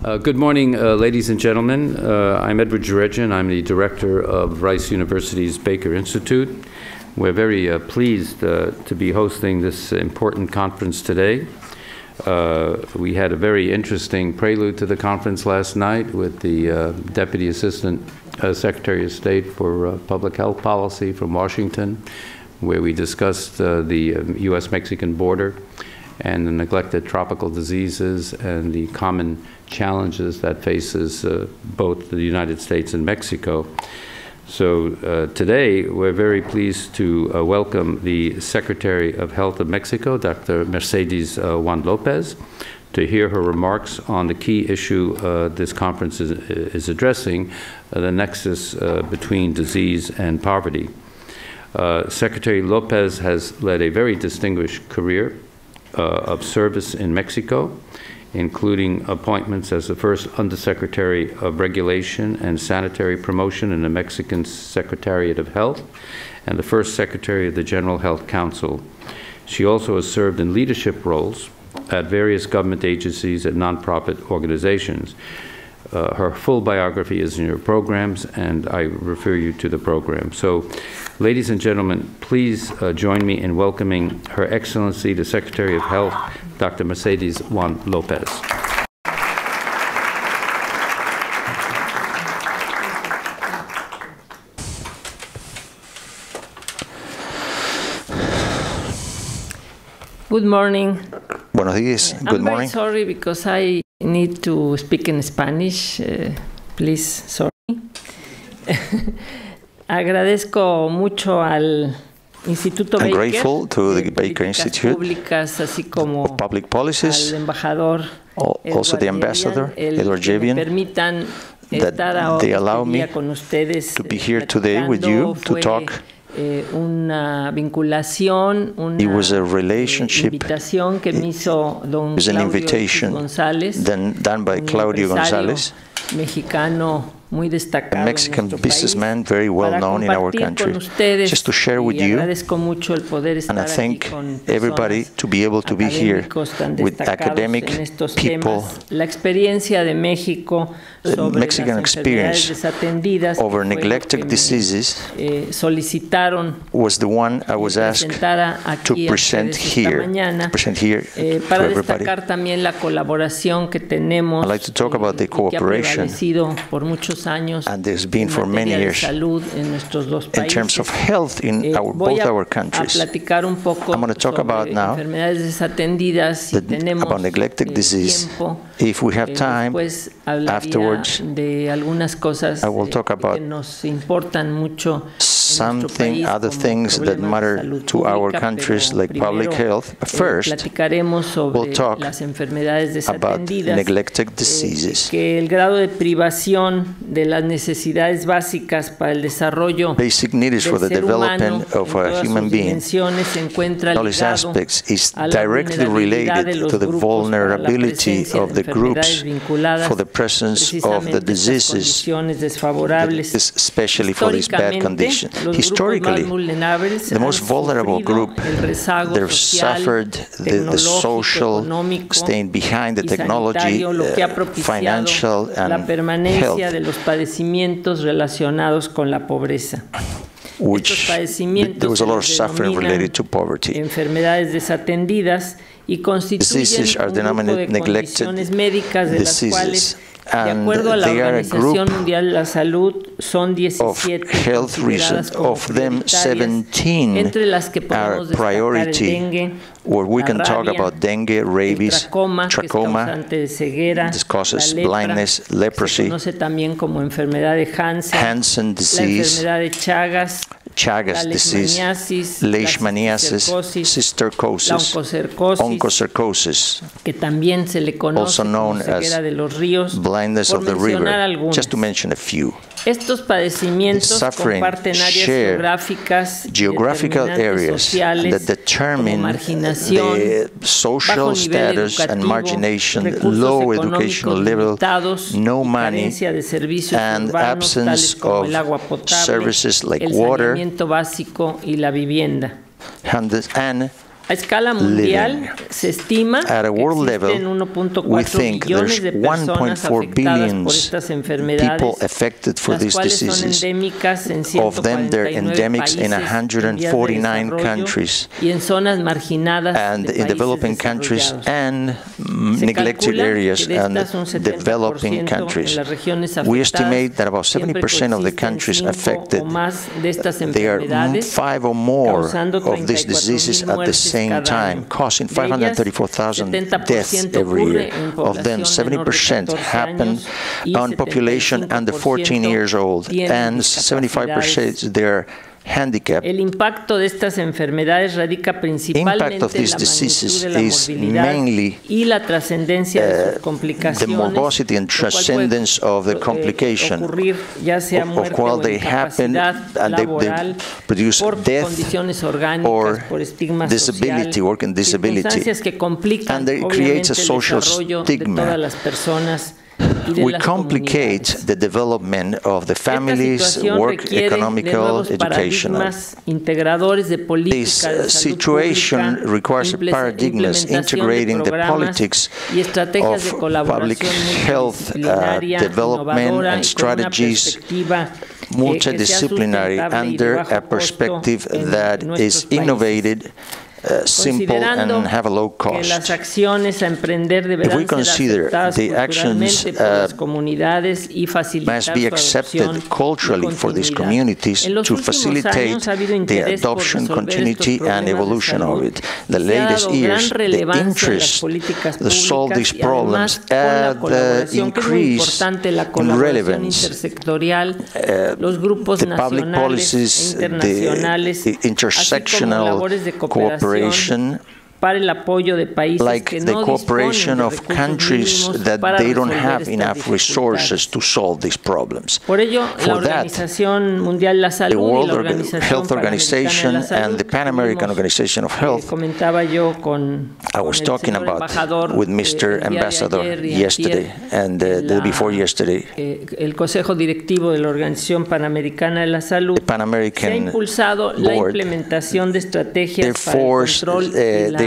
Good morning, ladies and gentlemen. I'm Edward Jeredjian. I'm the director of Rice University's Baker Institute. We're very pleased to be hosting this important conference today. We had a very interesting prelude to the conference last night with the Deputy Assistant Secretary of State for Public Health Policy from Washington, where we discussed the U.S.-Mexican border and the neglected tropical diseases and the common challenges that faces both the United States and Mexico. So today we're very pleased to welcome the Secretary of Health of Mexico, Dr. Mercedes Juan Lopez, to hear her remarks on the key issue this conference is addressing, the nexus between disease and poverty. Secretary Lopez has led a very distinguished career of service in Mexico, including appointments as the first Undersecretary of Regulation and Sanitary Promotion in the Mexican Secretariat of Health and the first Secretary of the General Health Council. She also has served in leadership roles at various government agencies and nonprofit organizations. Her full biography is in your programs, and I refer you to the program. So, ladies and gentlemen, please join me in welcoming Her Excellency, the Secretary of Health, Dr. Mercedes Juan Lopez. Good morning. Buenos días. Good morning. I'm very sorry because I need to speak in Spanish. Please, sorry. Agradezco mucho al Instituto I'm Baker, grateful to the Baker Institute públicas, así como of Public Policies, al embajador also the ambassador, Edward Jeredjian, that they allow me to be here today with you to talk. Una vinculación, it was a relationship, invitación que me hizo don it was an invitation done by Claudio González, mexicano muy destacado, a Mexican businessman very well known in our country, just to share with you, and I thank everybody to be able to be here with academic people. La experiencia de México sobre Mexican experience desatendidas over neglected diseases was the one I was asked to present here, para to everybody. destacar también la colaboración que tenemos. I'd like to talk about the cooperation, por muchos años, and there's been for many years in terms of health in both our countries. I'm going to talk about now about neglected disease. If we have time, afterwards, I will talk about something, other things that matter to our countries, like public health. First, we'll talk about neglected diseases. Basic needs for the development of a human being. All these aspects is directly related to the vulnerability of the groups for the presence of the diseases, especially for these bad conditions. Historically, the most vulnerable group, they suffered the social staying behind the technology, financial and health, which there was a lot of suffering related to poverty. Diseases are denominated neglected diseases, and they are a group of health reasons. Of them, 17 are priority, where we can talk about dengue, rabies, trachoma, this causes blindness, leprosy, Hansen disease, Chagas disease, leishmaniasis, cysticercosis, onchocercosis, also known as blindness of the river, just to mention a few. Estos padecimientos comparten áreas geographical areas that determine the social status and margination, low educational level, no money, and absence of services like water, and A escala mundial, se estima at a world level, we think there's 1.4 billion people affected for these diseases. Of them, they're endemics in 149 countries, and in developing countries and neglected areas and developing countries. We estimate that about 70% of the countries affected, there are 5 or more of these diseases at the same time, causing 534,000 deaths every year. Of them, 70% happen on population under 14 years old, and 75% they're handicapped. El impacto de estas enfermedades radica principalmente en la magnitud de la morbilidad y la trascendencia de sus complicaciones, the morbosity and transcendence of the complication, ocurrir ya sea muerte o incapacidad laboral, por condiciones orgánicas, por estigma social, circunstancias que complican obviamente el desarrollo de todas las personas. We complicate the development of the families, work, economical, educational. This situation requires paradigms integrating the politics of public health development and strategies, multidisciplinary, under a perspective that is innovated, simple, and have a low cost. If we consider the actions must be accepted culturally for these communities to facilitate the adoption, continuity, and evolution of it. The latest years, the interest to solve these problems the increase in relevance. The public policies, the intersectional cooperation, like the cooperation of countries that they don't have enough resources to solve these problems. For that, the World Health Organization and the Pan American Organization of Health, I was talking about with Mr. Ambassador yesterday and the day before yesterday, el Consejo Directivo de la Organización Panamericana de la Salud, the Pan American Board, they forced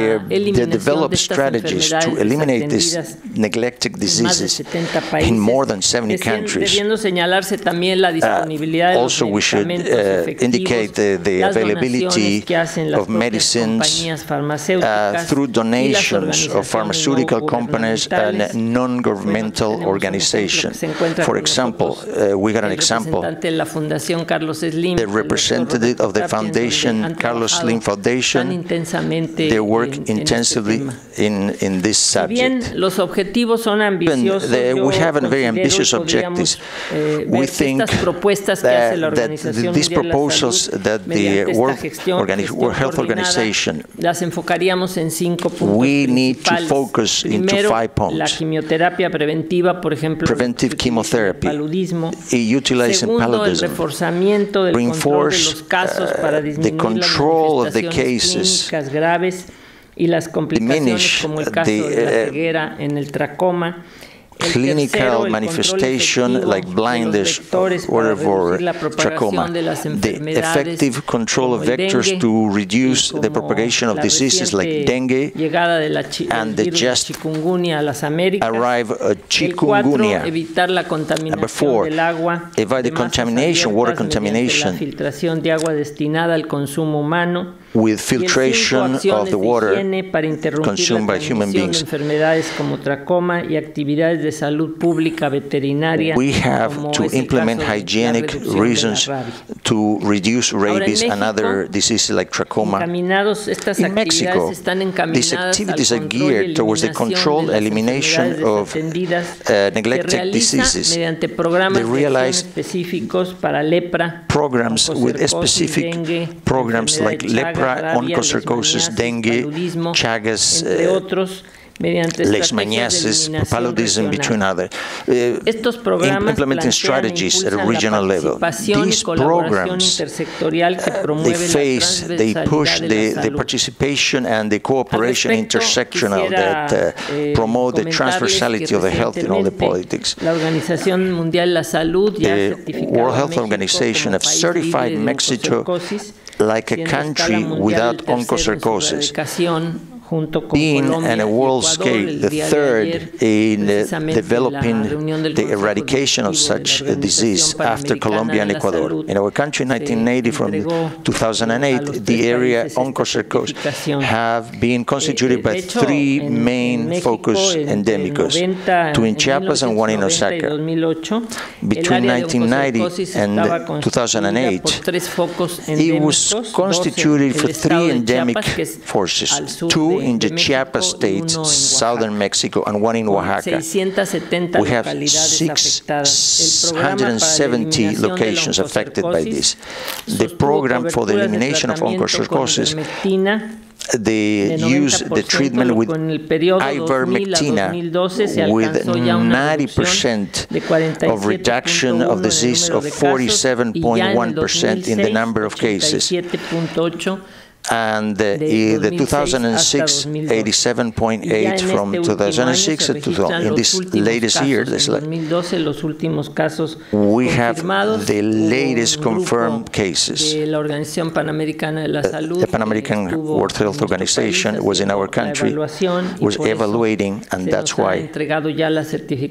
they developed strategies to eliminate these neglected diseases in more than 70 countries. Also, we should indicate the availability of medicines through donations of pharmaceutical companies and non-governmental organizations. For example, we got an example. The representative of the foundation, Carlos Slim Foundation, they work intensively in this subject. We have very ambitious objectives. We think that these proposals that the World Health Organization, we need to focus into 5 points. Preventive chemotherapy, utilizing paludism, reinforce the control of the cases, diminish the clinical manifestation like blindness or trachoma, the effective control of vectors to reduce the propagation of diseases like dengue and the just arrive chikungunya. Number 4, avoid the contamination, water contamination, with filtration of the water consumed by human beings. We have to implement hygienic reasons to reduce rabies and other diseases like trachoma. In Mexico, these activities are geared towards the controlled elimination of neglected diseases. They realize programs with specific programs like lepra, onchocercosis, dengue, Chagas, leishmaniasis, paludism, between others, implementing strategies at a regional level. These programs, they push the participation and the cooperation intersectional that promote the transversality of the health in all the politics. The World Health Organization have certified Mexico like a country without onchocercosis, being on a world scale the third in developing the eradication of such a disease after Colombia and Ecuador. In our country, in 1980, from 2008, the area onchocercosis have been constituted by three main focus endemicos, two in Chiapas and one in Osaka. Between 1990 and 2008, it was constituted for three endemic forces, two in the Chiapas state, southern Mexico, and one in Oaxaca. We have 670 locations affected by this. The program for the elimination of onchocercosis, they use the treatment with ivermectina with 90% of reduction of disease of 47.1% in the number of cases. And in the 2006, 87.8 from 2006 to in this latest year, we have the latest confirmed cases. The Pan American World Health Organization was in our country, was evaluating, and that's why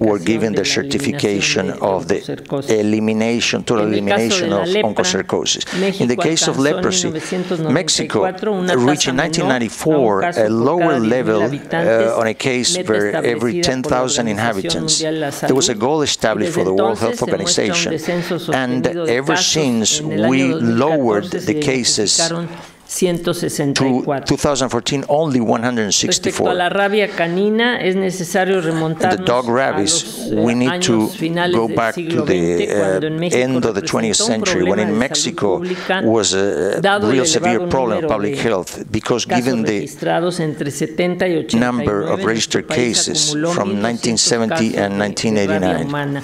we're giving the certification of the elimination, total elimination of onchocercosis. In the case of leprosy, Mexico reached in 1994 a lower level on a case per every 10,000 inhabitants. There was a goal established for the World Health Organization, and ever since we lowered the cases to 2014, only 164. The dog rabies, we need to go back to the end of the 20th century, when in Mexico was a real severe problem of public health, because given the number of registered cases from 1970 and 1989,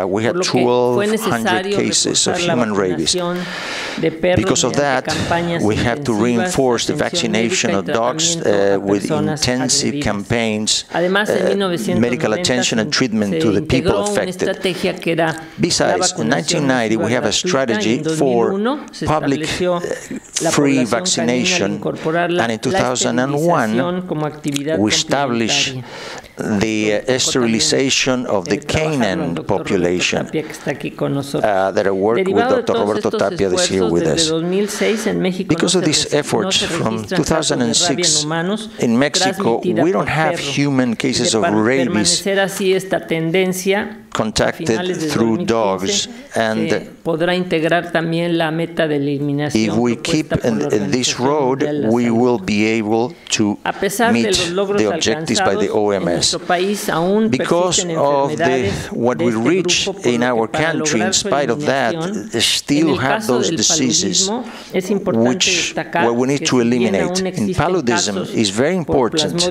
we had 1,200 cases of human rabies. Because of that, we have to reinforce the vaccination of dogs with intensive campaigns, medical attention and treatment to the people affected. Besides, in 1990, we have a strategy for public free vaccination, and in 2001, we established the sterilization of the canine population that I work with Dr. Roberto Tapia this year with us. Because of these efforts from 2006 in Mexico, we don't have human cases of rabies contacted through dogs, and if we keep this road, we will be able to meet the objectives by the OMS. Because of what we reach in our country, in spite of that, still have those diseases which we need to eliminate. In paludism, it's very important to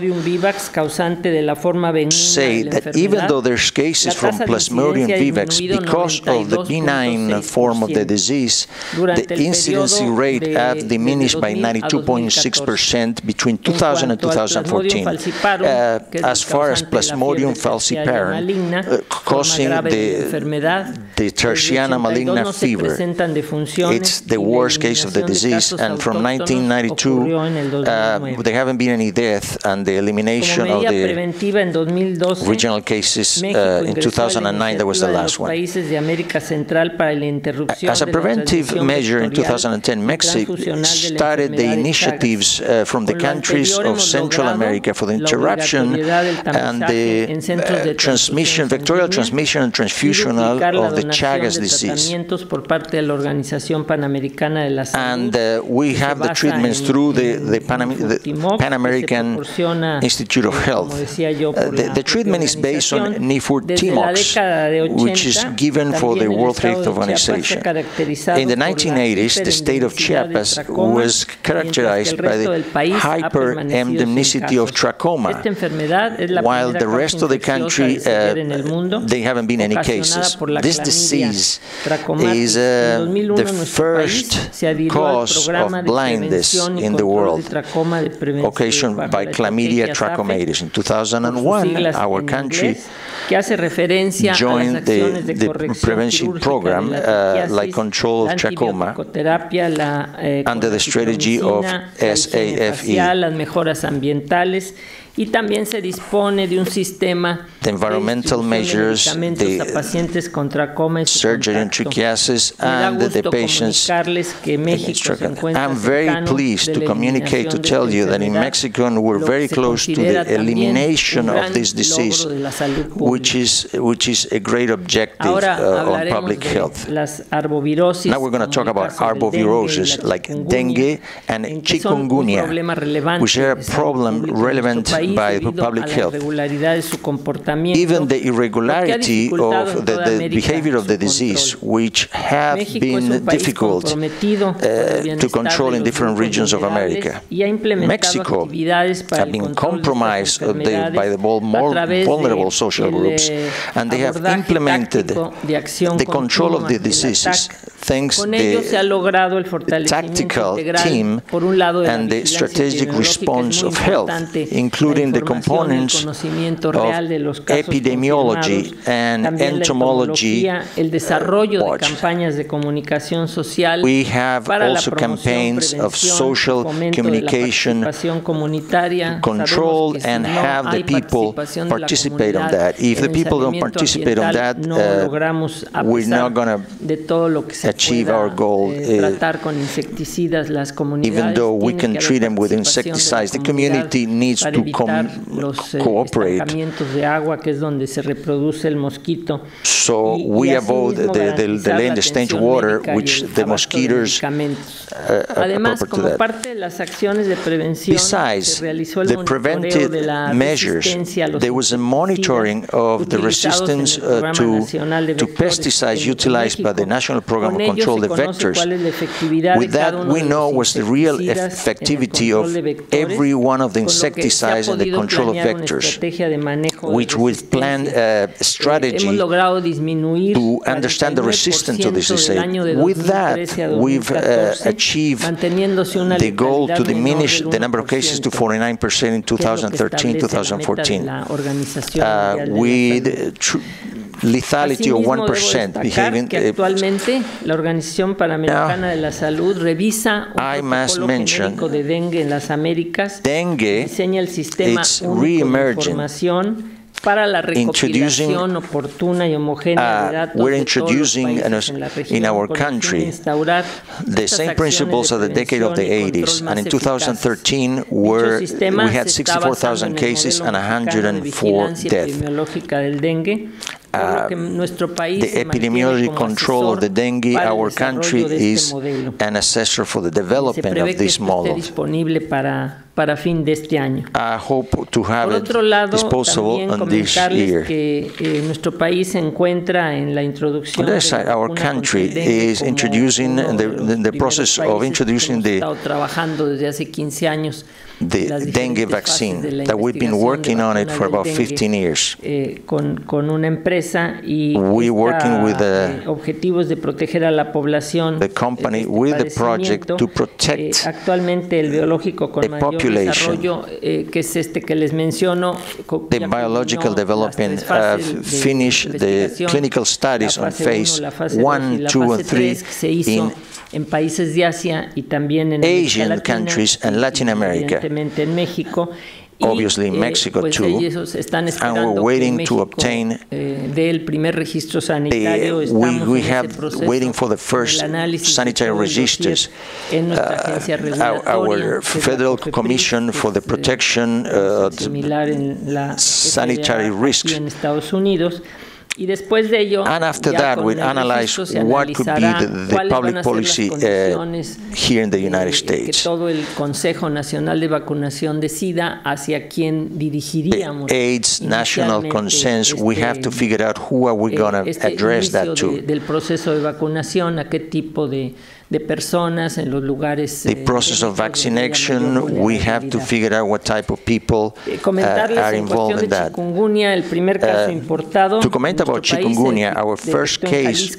say that even though there's cases from Plasmodium vivax, because of the benign form of the disease, the incidency rate has diminished by 92.6% between 2000 and 2014. As far as Plasmodium falciparum, causing the Tertiana maligna fever, it's the worst case of the disease, and from 1992, there haven't been any death, and the elimination of the regional cases in 2009, that was the last one. As a preventive measure in 2010, Mexico started the initiatives from the countries of Central America for the interruption and the transmission, vectorial transmission and transfusional of the Chagas disease. And we have the treatments through the Pan American Institute of Health. The treatment is based on Nifurtimox, which is given for the World Health Organization. In the 1980s, the state of Chiapas was characterized by the hyper-endemicity of trachoma, while the rest of the country, they haven't been any cases. This disease is the first cause of blindness in the world, occasioned by Chlamydia trachomatis. In 2001, our country join the prevention program, like control of trachoma, under the strategy of SAFE. Las mejoras ambientales, y también se dispone de un sistema the environmental measures, the surgery and trichiasis, and the patients. I'm very pleased to communicate, to tell you that in Mexico we're very close to the elimination of this disease, which is a great objective on public health. Now we're going to talk about arbovirosis, like dengue and chikungunya, which are a problem relevant by public health. Even the irregularity of the behavior of the disease, which have been difficult to control in different regions of America. Mexico have been compromised by the more vulnerable social groups, and they have implemented the control of the diseases thanks to the tactical team and the strategic response of health, including the components of epidemiology and entomology. We have also campaigns of social communication control and have the people participate on that. If the people don't participate on that, we're not going to achieve our goal. Even though we can treat them with insecticides, the community needs to cooperate. So we avoid the land exchange water, which the mosquitoes are proper to that. Besides the preventive measures, there was a monitoring of the resistance to pesticides utilized by the National Program of Control the Vectors. With that, we know what's the real effectivity of every one of the insecticides and the control of vectors, which we've planned a strategy to understand the resistance to this disease. With that, we've achieved the goal to diminish the number of cases to 49% in 2013-2014. With lethality of 1% behaving. I must mention, dengue is re-emerging. We're introducing in our country the same principles of the decade of the 80s, and in 2013 we had 64,000 cases and 104 deaths. The epidemiologic control of the dengue, our country is an assessor for the development of this model. I hope to have it disposable on this year. On the other side, our country is introducing, in the process of introducing the dengue vaccine, that we've been working on it for about 15 years. We're working with the company, with the project to protect the population. The biological development finished the clinical studies on phase 1, 2, and 3 in Asian countries and Latin America. Obviously in Mexico too, and we're waiting to obtain waiting for the first sanitary registers. Our Federal Commission for the Protection of Sanitary Risks. And after that, we analyze what could be the public policy here in the United States. The AIDS national consensus, we have to figure out who are we going to address that to. de personas en los lugares. The process of vaccination, we have to figure out what type of people are involved in that. El primer caso importado, to comment about chikungunya, our first case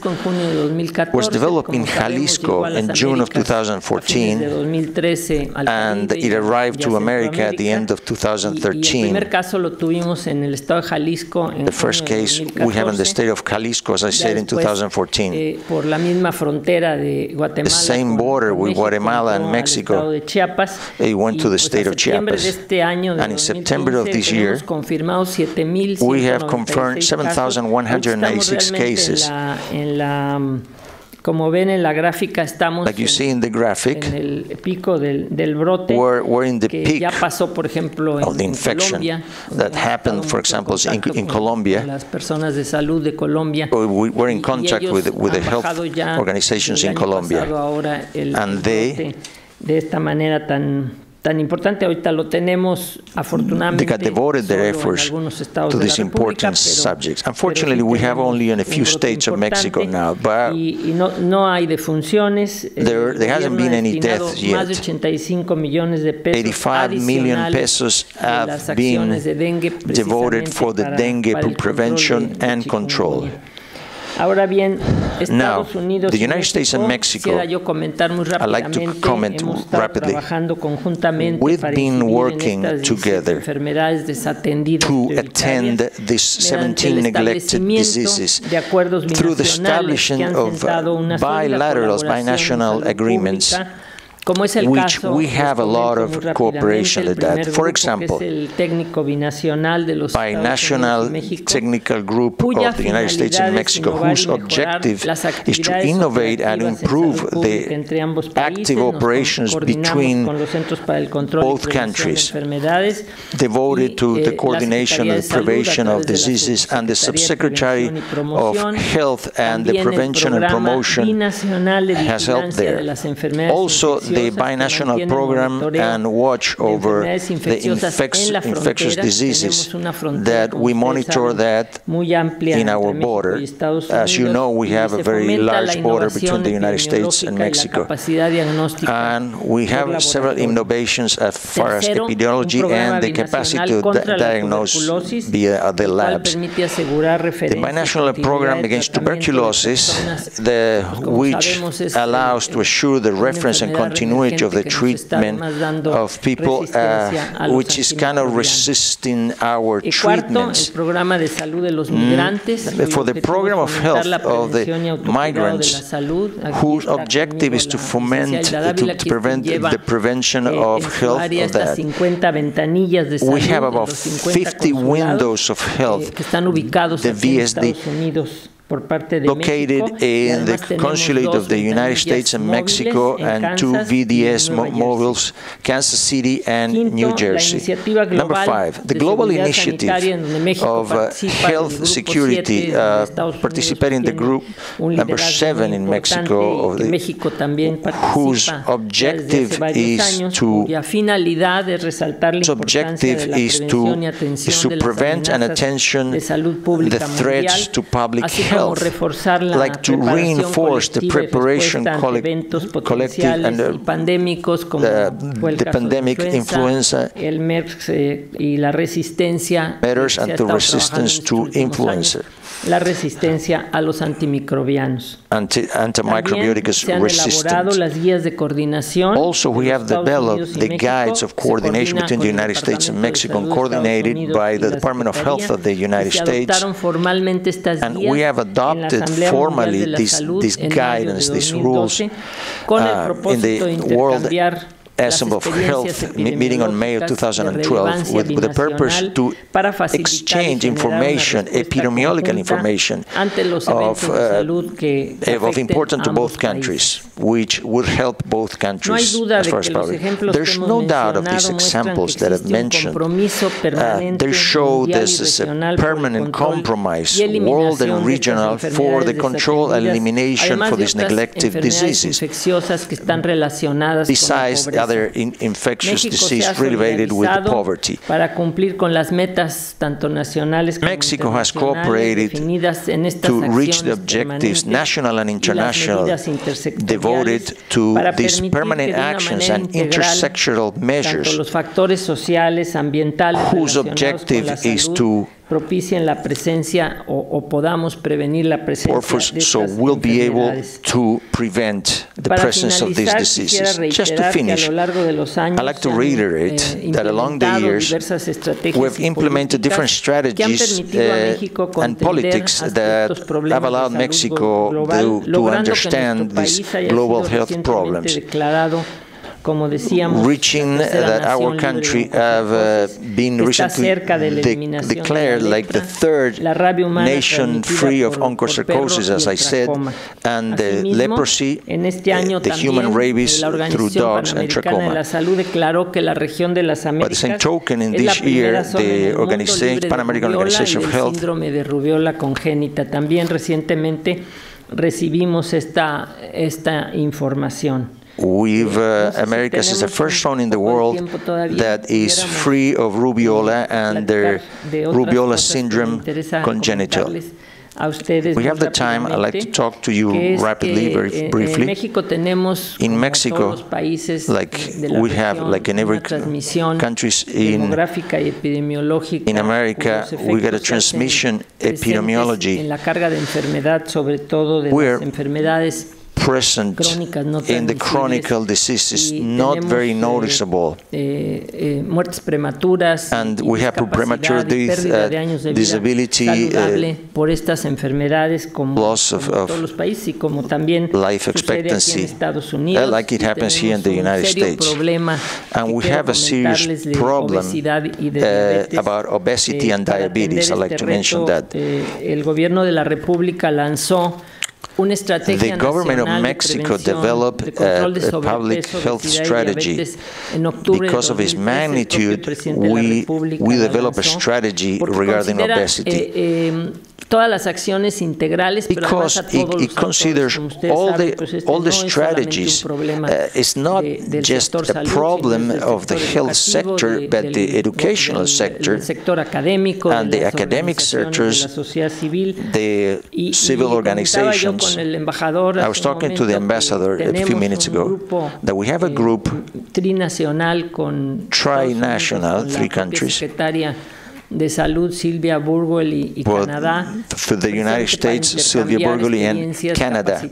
was developed in Jalisco in June of 2014, and it arrived to America at the end of 2013. The first case we have in the state of Jalisco, as I said, in 2014. The same border with Guatemala and Mexico, it went to the state of Chiapas. And in September of this year, we have confirmed 7,196 cases. Como ven en la gráfica, estamos like you see in the graphic, en el pico del brote, we're in the peak ya pasó, por ejemplo, of the infection Colombia, that happened, for example, in Colombia. Las personas de salud de Colombia. We're in contact with the health organizations in Colombia, and they de esta manera tan importante. Ahorita lo tenemos, afortunadamente, they devoted their efforts to these important subjects. Unfortunately, we have only in a few states of Mexico now, but no hay defunciones. There hasn't been any deaths yet. Más de 85 millones de pesos 85 million pesos have been devoted for the dengue prevention and control. Ahora bien, Now, Estados Unidos the United States and Mexico, I'd like to comment rapidly. We've been working together to attend these 17 neglected diseases through the establishment of bilateral, binational agreements, which we have a lot of cooperation with that. For example, Binational Technical Group of the United States and Mexico, whose objective is to innovate and improve the active operations between both countries, devoted to the coordination and prevention of diseases, and the Subsecretary of Health and the Prevention and Promotion has helped there. Also, the binational program and watch over the infectious diseases, that we monitor that in our border. As you know, we have a very large border between the United States and Mexico. And we have several innovations as far as epidemiology and the capacity to diagnose via the labs. The binational program against tuberculosis, which allows to assure the reference and continuity of the treatment of people which is kind of resisting our treatments. For the program of health of the migrants, whose objective is to foment, to prevent the prevention of health of that. We have about 50 windows of health, the VSD, located in the consulate of the United States and Mexico, and 2 VDS mobiles, Kansas City and New Jersey. Number 5, the global initiative of health security, participating in the group number 7 in Mexico, whose objective is to prevent and attention the threats to public health, like to reinforce the preparation collective and the pandemic influenza matters, and the resistance to influenza. La resistencia a los antimicrobianos. Antimicrobiotic resistance. Las guías de coordinación. Also, we have developed the guides of coordination between the United States and Mexico, coordinated by the Department of Health of the United States. And we have adopted formally this guidance, these rules, in the World Assembly of Health meeting on May of 2012, with the purpose to exchange information, epidemiological information of importance to both countries, which would help both countries as far as possible. There's no doubt of these examples that I've mentioned. They show this is a permanent compromise, world and regional, for the control and elimination for these neglected diseases, besides other infectious disease related with poverty. Mexico has cooperated to reach the objectives, national and international, devoted devoted to these permanent actions and intersectional measures whose objective is to propicien la presencia o podamos prevenir la presencia de estas so we'll be able to prevent the presence of these diseases. Just to finish, I'd like to reiterate that along the years we've implemented different strategies and politics that have allowed Mexico to understand these global health problems, reaching that our country have been recently declared like the third nation free of onchocercosis, as I said, and the leprosy, the human rabies through dogs, and trachoma. By the same token, in this year, the Pan American Organization of Health Americas is the first zone in the world that is free of rubeola and the rubeola syndrome congenital. We have the time. I'd like to talk to you rapidly, very briefly. In Mexico, like we have, like in every country in America, we got a transmission epidemiology. We're present in the chronic diseases, not very noticeable. And we have premature death, disability, loss of life expectancy, like it happens here in the United States. And we have a serious problem about obesity and diabetes. I'd like to mention that. The government of Mexico developed a public health strategy. Because of its magnitude, we developed a strategy regarding obesity. Because it considers all the strategies. It's not just a problem of the health sector, but the educational sector and the academic sectors, the civil organizations. I was talking to the ambassador a few minutes ago that we have a group, tri-national, 3 countries, de Salud, Silvia Burguel y Canadá. For the United States, Silvia Burguel and Canada.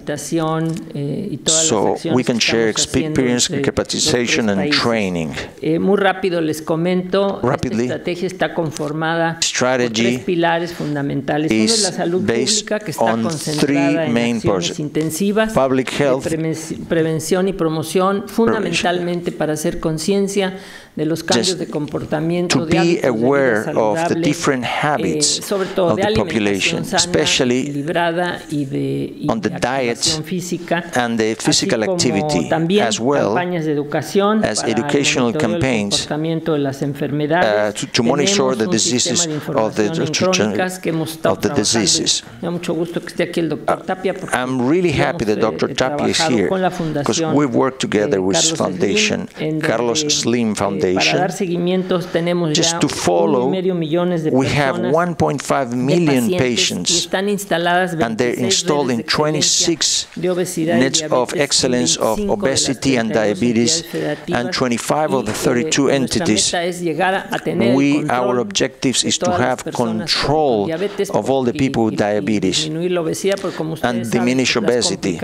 So we can share experience, capacitation, and training. Muy rápido les comento, rapidly, esta estrategia está conformada strategy por 3 pilares fundamentales. Uno es la salud pública, que está concentrada en acciones intensivas public health, de prevención y promoción, fundamentalmente para hacer conciencia de los cambios de comportamiento, de hábitos de vida saludable, of the different habits of the population, especially on the diet and the physical activity, as well as educational campaigns to monitor the diseases of the diseases. I'm really happy that Dr. Tapia is here because we work together with his foundation, Carlos Slim Foundation. Just to follow, we have 1.5 million patients, and they're installed in 26 nets of excellence of obesity and diabetes, and 25 of the 32 entities. Our objectives is to have control of all the people with diabetes and diminish obesity.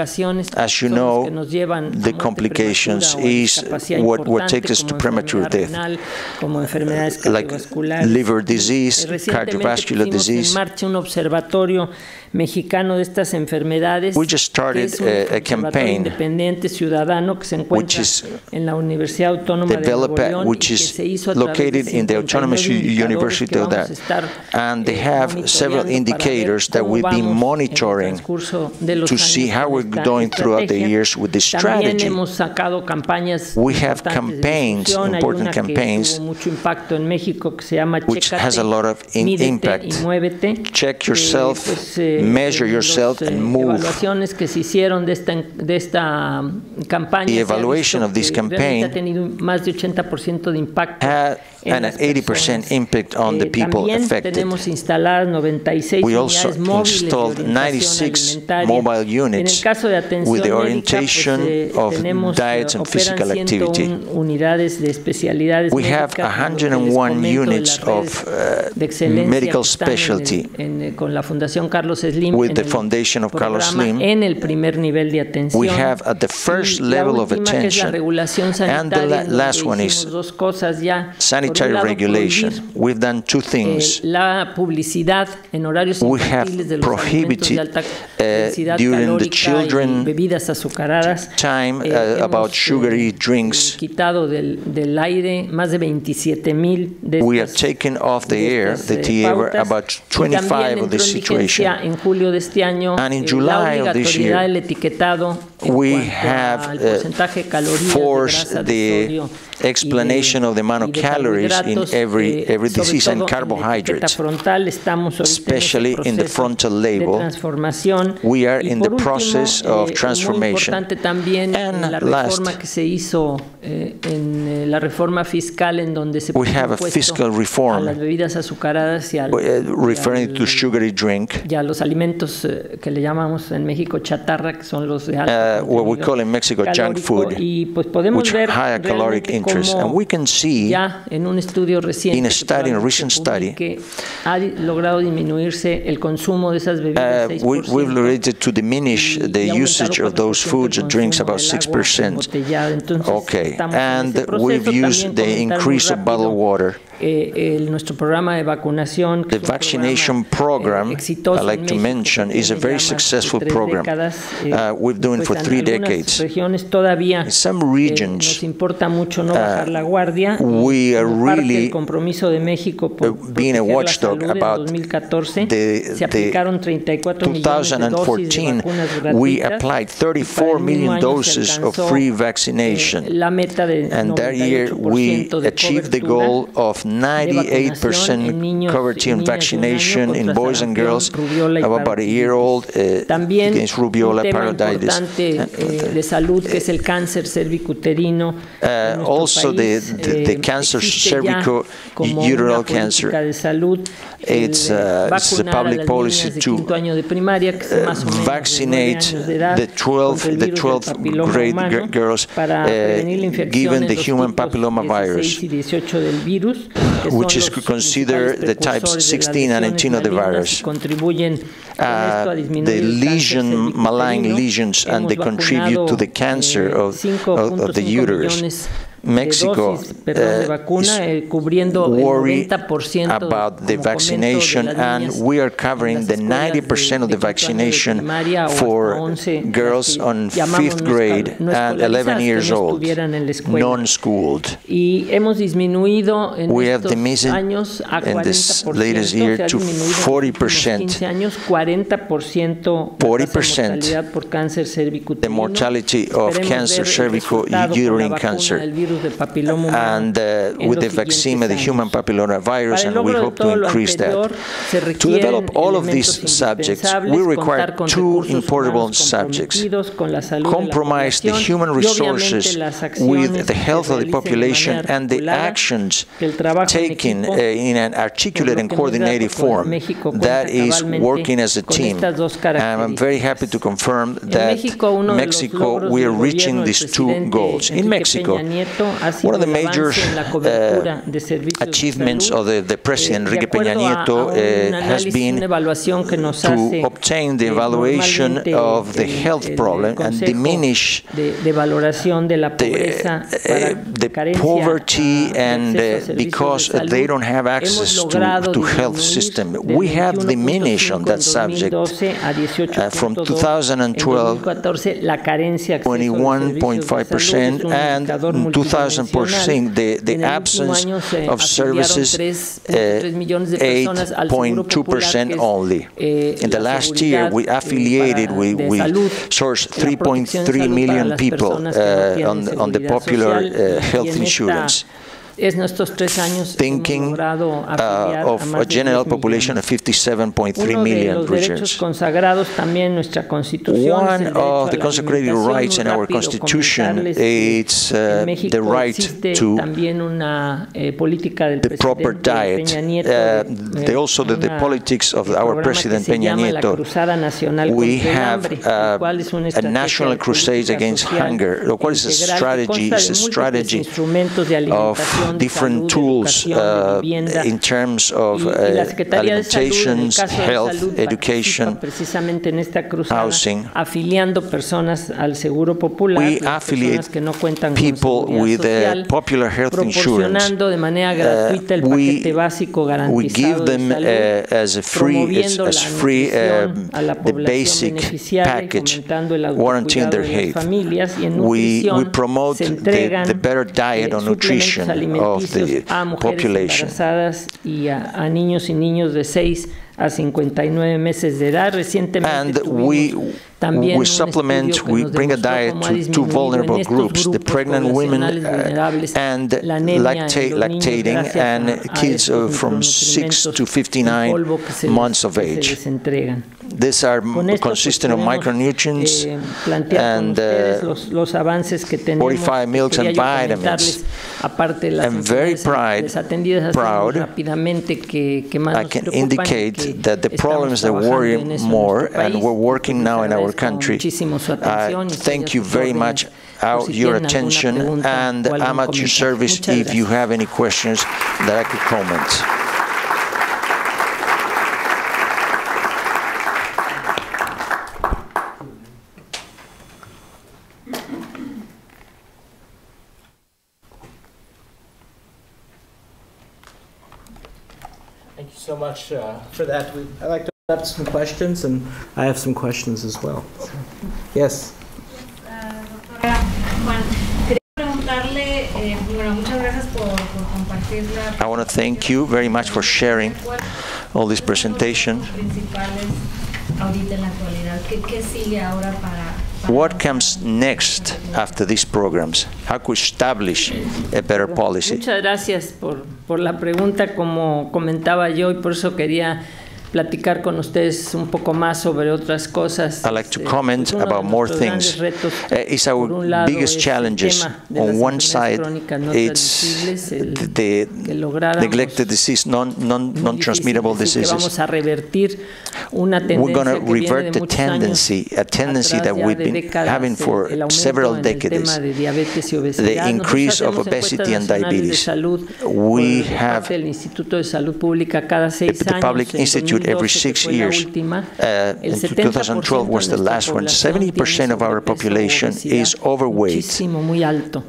As you know, the complications is what takes us to premature death, like liver disease, cardiovascular disease. We just started a campaign which is developed, which is located in the Autonomous University of that, and they have several indicators that we've been monitoring to see how we're doing throughout the years with this strategy. We have campaigns, important campaigns, which which has a lot of impact. Check yourself, measure yourself, and move. The evaluation of this campaign had an 80% impact on the people affected. We also installed 96 mobile units with the orientation of diet and physical activity. We have 101 units of medical specialty with the Foundation of Carlos Slim. We have at the first level of attention, and the last one is sanitary regulation. We've done two things. We have prohibited during the children time about sugary drinks. We are taking off the air the TIEVA about 25 of this situation. And in July of this year, we have forced the explanation of the amount of calories in every disease and carbohydrates, especially in the frontal label. We are in the process of transformation. And last, we have a fiscal reform referring to sugary drink, what we call in Mexico junk food, which have higher caloric interest. And we can see in a recent study, we've related to diminish the usage of those foods and drinks about 6%. Okay, and we've used the increase of bottled water. The vaccination program, I'd like to mention, is a very successful program. We've been doing it for 3 decades. In some regions, we are really being a watchdog about the 2014, we applied 34 million doses of free vaccination. And that year, we achieved the goal of 98% coverage in vaccination in boys and girls of about a year old against rubiola parotiditis. Also the cancer, cervicouterine cancer. It's a public policy to vaccinate the 12th grade girls given the human papilloma virus, which is considered the types 16 and 18 of the virus. The malign lesions, and they contribute to the cancer of the uterus. Mexico is worried about the vaccination, and we are covering the 90% of the vaccination for girls on 5th grade and 11 years old, non-schooled. We have diminished in this latest year to 40%. 40% the mortality of cancer, cervicouterine cancer. And with the vaccine, the human papillomavirus, and we hope to increase that. To develop all of these subjects, we require 2 important subjects: compromise the human resources with the health of the population and the actions taken in an articulate and coordinated form. That is working as a team. And I'm very happy to confirm that Mexico, we are reaching these 2 goals. In Mexico, one of the major achievements of the President Enrique Peña Nieto has been to obtain the evaluation of the health problem and diminish the poverty, and because they don't have access to health system. We have diminished on that subject from 2012, 21.5% and 2000%, the absence of services 8.2% only. In the last year, we affiliated, we sourced 3.3 million people on the popular health insurance. thinking of a general population of 57.3 million Brazilians. One of the consecrated rights in our Constitution is the right to the proper diet. Also the politics of our President Peña Nieto. We have a national crusade against hunger, lo cual is a strategy of different tools in terms of alimentations, health, education, housing. We affiliate people with popular health insurance. We give them as free the basic package, warranting their health. We promote the better diet or nutrition of the population. And we supplement, we bring a diet to two vulnerable groups, the pregnant women and lactating and kids from 6 to 59 months of age. These are consistent of micronutrients and fortified milks and vitamins. I'm very proud I can indicate that the problems that worry more, and we're working now in our country. Thank you very much for your attention, and I'm at your service if you have any questions that I could comment. Thank you so much for that. I'd like to open up some questions, and I have some questions as well. So, yes. I want to thank you very much for sharing all this presentation. What comes next after these programs? How to establish a better policy? Muchas gracias por la pregunta. Como comentaba yo, y por eso quería platicar con ustedes un poco más sobre otras cosas. I'd like to comment about more things. It's our biggest challenges. On one side, it's the neglected disease, non-transmittable diseases. We're going to revert a tendency that we've been having for several decades, the increase of obesity and diabetes. We have the Public Institute every 6 years. 2012 was the last one. 70% of our population is overweight.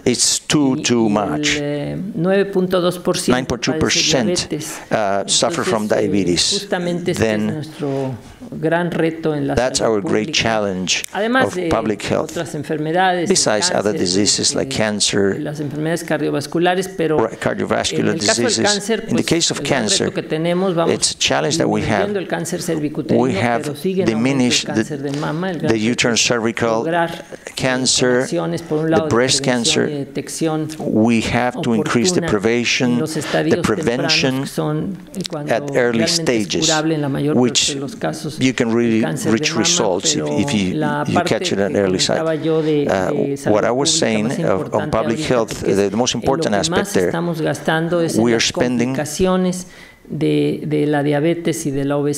It's too much. 9.2% suffer from diabetes. Then that's our great challenge of public health. Besides other diseases like cancer, cardiovascular diseases. In the case of cancer, it's a challenge that we have. We have diminished the uterine cervical cancer, the breast cancer. We have to increase the prevention at early stages, which you can really reach results if you catch it at an early side. What I was saying on public health, the most important aspect there, we are spending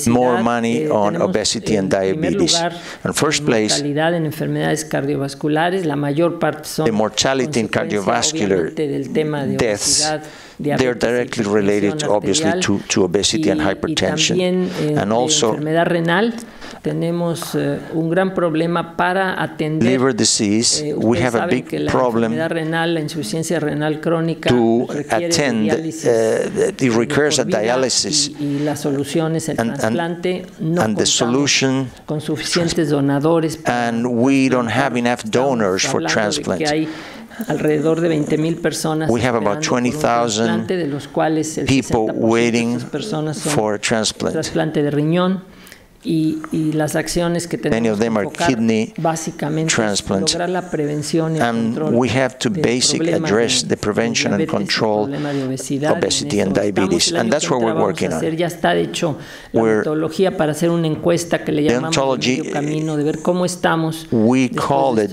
more money on obesity and diabetes. In first place, the mortality in cardiovascular deaths, they're directly related, obviously, to obesity and hypertension. And also, liver disease, we have a big problem to attend. It requires a dialysis, and the solution, and we don't have enough donors for transplants. We have about 20,000 people waiting for a transplant. y las acciones que tenemos que enfocar básicamente transplant, lograr la prevención y and control we have to basically address the prevention and control obesity and diabetes, and that's what we're working on. Ya está hecho la metodología para hacer una encuesta que le llamamos medio camino, de ver cómo estamos. We call it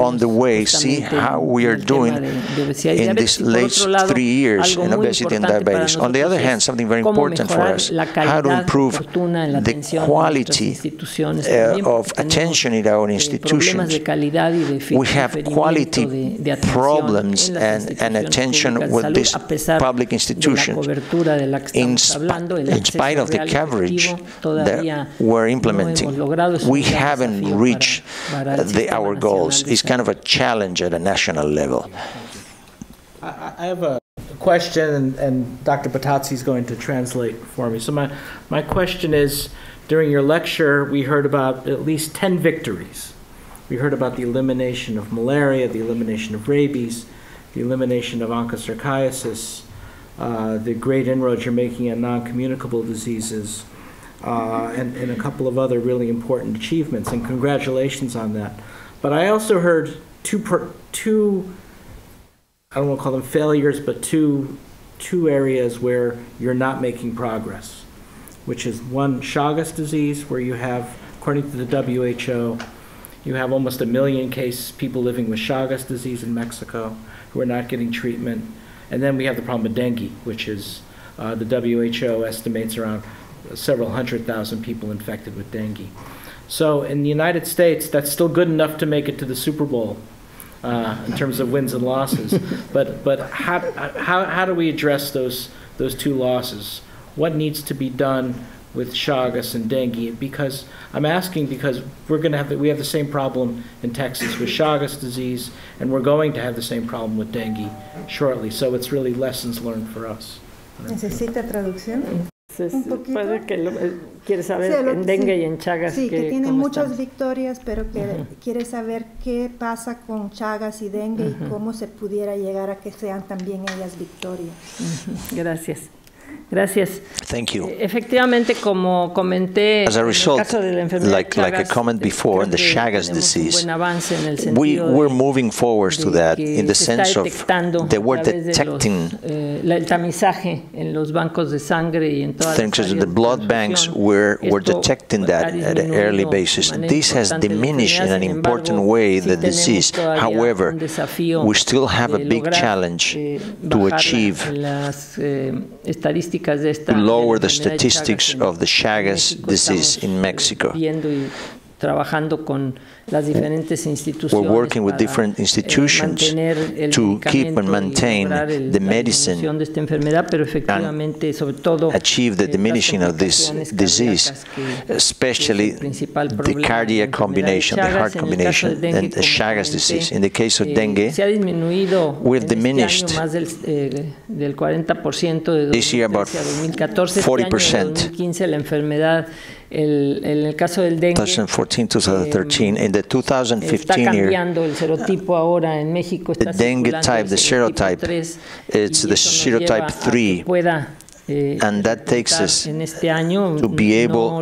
on the way, see how we are doing in these last 3 years in obesity and diabetes. On the other hand, something very important for us, how to improve the quality of attention in our institutions. We have quality problems and attention with these public institutions. In spite of the coverage that we're implementing, we haven't reached our goals. It's kind of a challenge at a national level. I have a question, and Dr. Patazzi is going to translate for me. So my question is, during your lecture, we heard about at least 10 victories. We heard about the elimination of malaria, the elimination of rabies, the elimination of onchocerciasis, the great inroads you're making in non-communicable diseases, and a couple of other really important achievements, and congratulations on that. But I also heard two I don't want to call them failures, but two areas where you're not making progress, which is one, Chagas disease, where you have, according to the WHO, you have almost 1 million people living with Chagas disease in Mexico who are not getting treatment. And then we have the problem with dengue, which is the WHO estimates around several 100,000 people infected with dengue. So in the United States, that's still good enough to make it to the Super Bowl in terms of wins and losses. But how do we address those two losses? What needs to be done with Chagas and dengue? Because I'm asking because we have the same problem in Texas with Chagas disease, and we're going to have the same problem with dengue shortly. So it's really lessons learned for us. ¿Necesita traducción? Puede que quiere saber en dengue y en Chagas. Sí, que tiene muchas victorias, pero que quiere saber qué pasa con Chagas y dengue y cómo se pudiera llegar a que sean también ellas victorias. Gracias. Gracias. Thank you. Efectivamente, como comenté, as a result, en el caso de la enfermedad like a comment before, in the Chagas disease, we're moving forward to that in the sense of that we're detecting el tamizaje en los bancos de sangre y en todas thanks to the blood banks, we're detecting that at an early basis. This has diminished in an important way the disease. However, we still have a big challenge to achieve to lower the statistics of the Chagas disease in Mexico. We're working with different institutions to keep and maintain the medicine and achieve the diminishing of this disease, especially the cardiac combination, the heart combination, and the Chagas disease. In the case of dengue, we've diminished this year about 40%. En el caso del dengue, 2014-2013, in the 2015 year, the dengue type, the serotype, it's the serotype 3, and that takes us to be able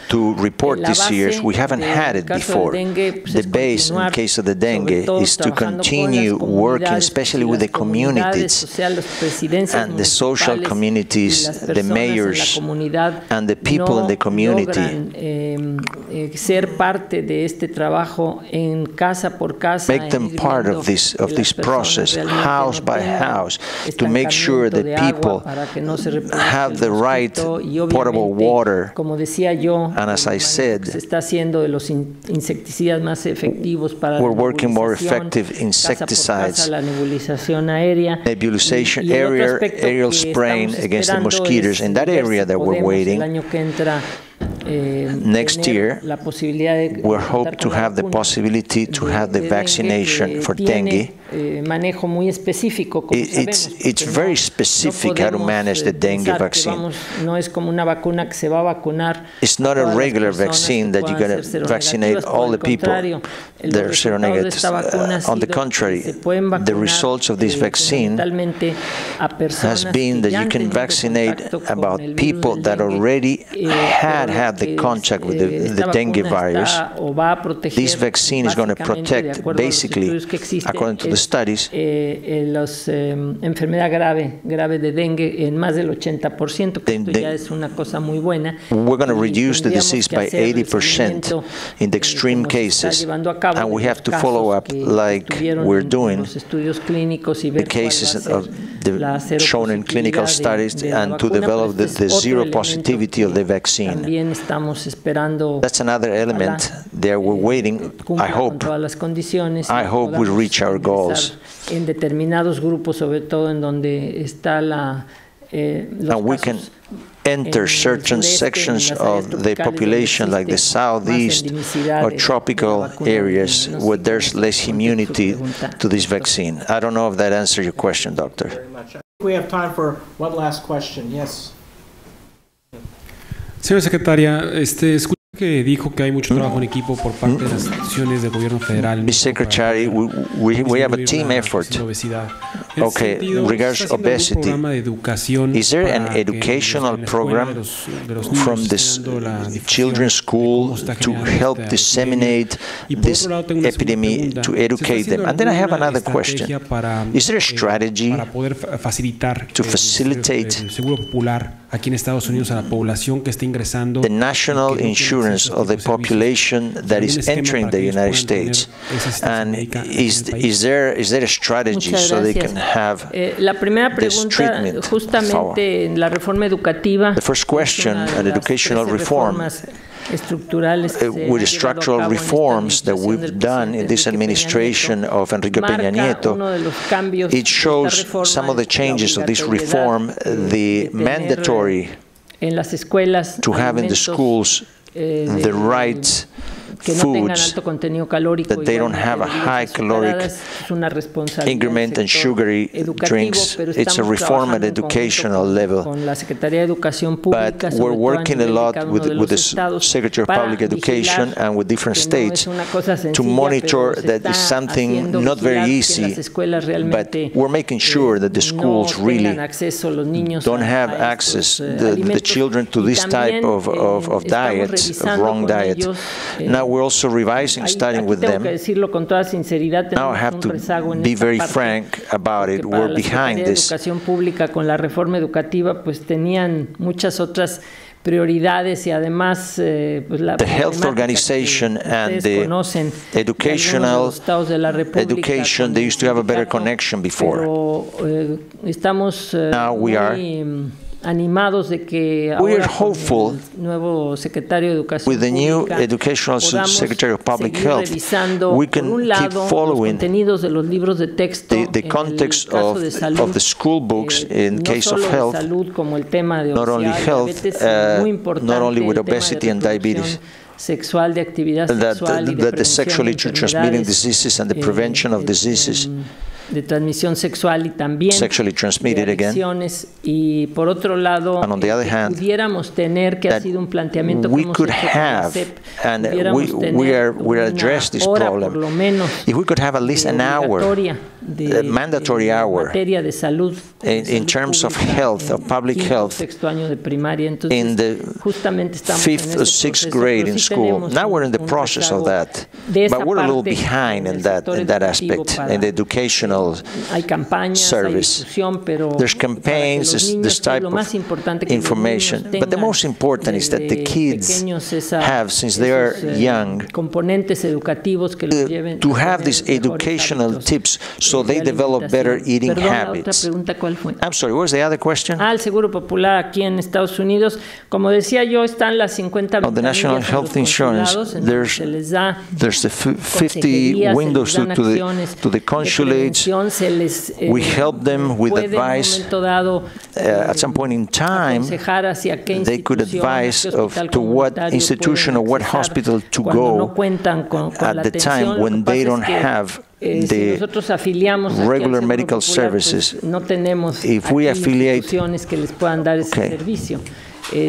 to report this year. We haven't had it before. The base, in case of the dengue, is to continue working, especially with the communities and the social communities, the mayors, and the people in the community. Make them part of this process, house by house, to make sure that people have the right potable water. And as I said, we're working more effective insecticides, nebulization, aerial spraying against the mosquitoes in that area that we're waiting. Next year, we hope to have the possibility to have the vaccination for dengue. manejo muy específico, como sabemos. It's very specific how to manage the dengue vaccine. No es como una vacuna que se va a vacunar. It's not a regular vaccine that you're going to vaccinate all the people that are seronegatives. On the contrary, the results of this vaccine has been that you can vaccinate about people that already had the contact with the dengue virus. This vaccine is going to protect, basically, according to the studies, enfermedad grave de dengue en más del 80%, que esto ya es una cosa muy buena. We're going to reduce the disease by 80% in the extreme cases, and we have to follow up like we're doing the cases of shown in clinical studies and to develop the zero positivity of the vaccine. That's another element there. We're waiting. I hope we reach our goals. En determinados grupos, sobre todo en donde está and we can enter certain sections of the population, like the southeast or tropical areas, where there's less immunity to this vaccine. I don't know if that answers your question, Doctor. Very much. I think we have time for one last question. Yes. Señora Secretaria, escuché que dijo que hay mucho trabajo en equipo por parte de las instituciones del gobierno federal. Mr. Secretary, we have a team effort. Okay, regards obesity, is there an educational program from this children's school to help disseminate this epidemic, to educate them? And then I have another question. Is there a strategy to facilitate aquí en Estados Unidos a la población que está ingresando, the national insurance of the population that is entering the United States? And is there a strategy so they can have la primera pregunta, justamente en la reforma educativa, the first question, an educational reform, with the structural reforms that we've done in this administration of Enrique Peña Nieto, it shows some of the changes of this reform, the mandatory to have in the schools the right foods, that they don't have a high caloric increment and sugary drinks. It's a reform at educational level. But we're working a lot with the Secretary of Public Education and with different states to monitor that is something not very easy, but we're making sure that the schools really don't have access, the children, to this type of diet, of wrong diet. Now we're also revising, starting with them. Now I have to be very frank about it. We're behind this. Con la reforma educativa, pues tenían muchas otras prioridades y además the health organization and the education, they used to have a better connection before. Now we are animados de que we are hopeful nuevo secretario de Educación with the new Educational Secretary of Public Health, we can keep following the context of the school books in case of health, not only health, not only with obesity and diabetes, that the sexually transmitting diseases and the prevention of diseases, de transmisión sexual y también sexually transmitted again. Y por otro lado, and on the other hand, pudiéramos tener, que ha sido un planteamiento we could have, and we are address this problem. If we could have at least an hour, a mandatory hour, in terms of health, of public health, in the 5th or 6th grade in school. Now we're in the process of that, but we're a little behind in that aspect, in the educational service. There's campaigns, this type of information, but the most important is that the kids have, since they are young, to have these educational tips so they develop better eating habits. I'm sorry, what was the other question? El Seguro Popular aquí en Estados Unidos, como decía yo, están las 50 the National Health Insurance, there's the 50 windows to the consulates, we help them with advice. At some point in time, they could advise to what institution or what hospital to go at the time when they don't have the regular medical services. If we affiliate,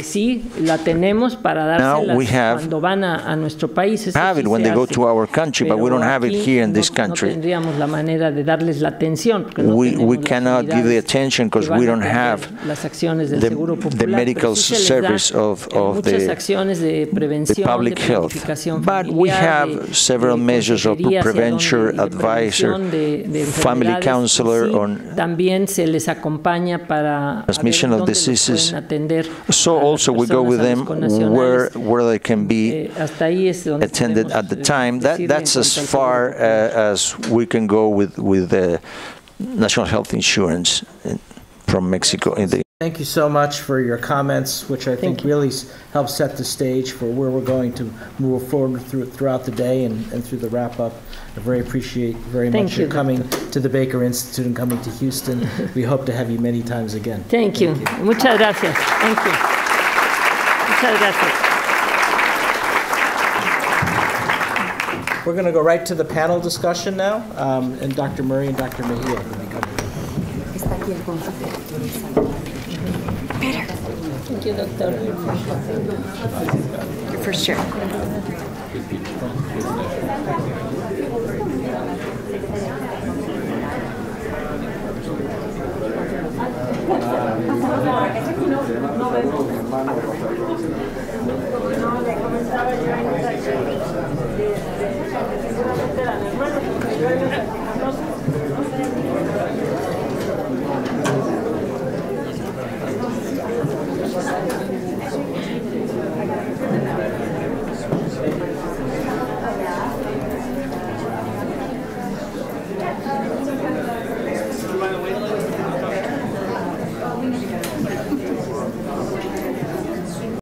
sí, la tenemos para dárselas cuando van a nuestro país. Eso have it when they go to our country, but we don't have it here in this country. No tendríamos la manera de darles la atención. We cannot give the attention because we don't have the medical service of the public health. But we have several measures of prevention, advisor, family counselor on transmission of diseases. So also we go with them where they can be attended at the time. That's as far as we can go with the national health insurance from Mexico. Thank you so much for your comments, which I think really help set the stage for where we're going to move forward throughout the day and through the wrap-up. I appreciate very much your coming to the Baker Institute and coming to Houston. We hope to have you many times again. Thank you. Muchas gracias. Thank you. Muchas gracias. We're going to go right to the panel discussion now, and Dr. Murray and Dr. Mejia will be coming. Thank you, doctor. Your first chair.